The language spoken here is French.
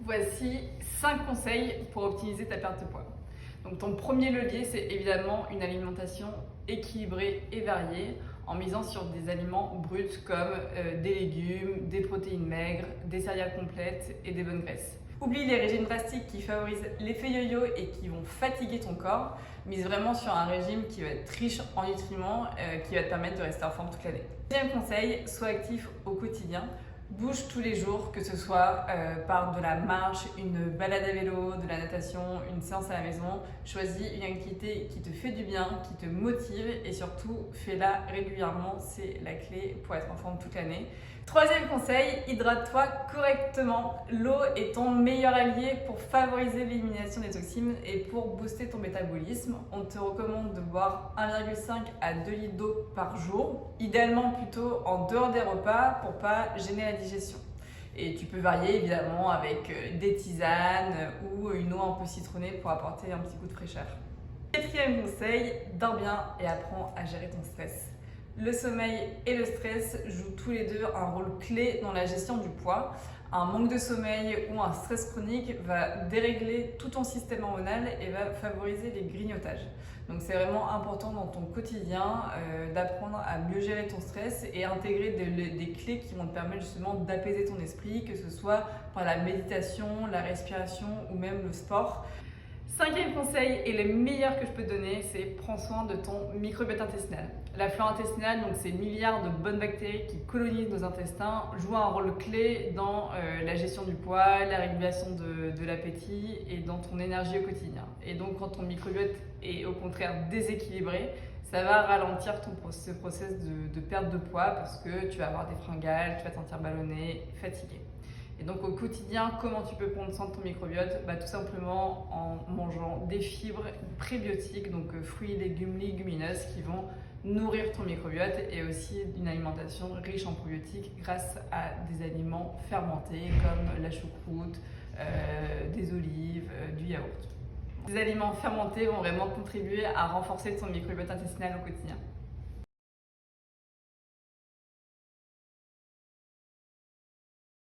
Voici 5 conseils pour optimiser ta perte de poids. Donc ton premier levier, c'est évidemment une alimentation équilibrée et variée en misant sur des aliments bruts comme des légumes, des protéines maigres, des céréales complètes et des bonnes graisses. Oublie les régimes drastiques qui favorisent l'effet yo-yo et qui vont fatiguer ton corps. Mise vraiment sur un régime qui va être riche en nutriments, qui va te permettre de rester en forme toute l'année. Deuxième conseil, sois actif au quotidien. Bouge tous les jours, que ce soit par de la marche, une balade à vélo, de la natation, une séance à la maison. Choisis une activité qui te fait du bien, qui te motive et surtout fais-la régulièrement, c'est la clé pour être en forme toute l'année. Troisième conseil, hydrate-toi correctement. L'eau est ton meilleur allié pour favoriser l'élimination des toxines et pour booster ton métabolisme. On te recommande de boire 1,5 à 2 litres d'eau par jour, idéalement plutôt en dehors des repas pour pas gêner la digestion. Et tu peux varier évidemment avec des tisanes ou une eau un peu citronnée pour apporter un petit coup de fraîcheur. Quatrième conseil, dors bien et apprends à gérer ton stress. Le sommeil et le stress jouent tous les deux un rôle clé dans la gestion du poids. Un manque de sommeil ou un stress chronique va dérégler tout ton système hormonal et va favoriser les grignotages. Donc c'est vraiment important dans ton quotidien d'apprendre à mieux gérer ton stress et intégrer des clés qui vont te permettre justement d'apaiser ton esprit, que ce soit par la méditation, la respiration ou même le sport. Cinquième conseil et le meilleur que je peux te donner, c'est prends soin de ton microbiote intestinal. La flore intestinale, donc ces milliards de bonnes bactéries qui colonisent nos intestins, jouent un rôle clé dans la gestion du poids, la régulation de l'appétit et dans ton énergie au quotidien. Et donc quand ton microbiote est au contraire déséquilibré, ça va ralentir ce process de perte de poids parce que tu vas avoir des fringales, tu vas te sentir ballonné, fatigué. Et donc au quotidien, comment tu peux prendre soin de ton microbiote? Tout simplement en mangeant des fibres prébiotiques, donc fruits, légumes, légumineuses qui vont nourrir ton microbiote et aussi une alimentation riche en probiotiques grâce à des aliments fermentés comme la choucroute, des olives, du yaourt. Ces aliments fermentés vont vraiment contribuer à renforcer ton microbiote intestinal au quotidien.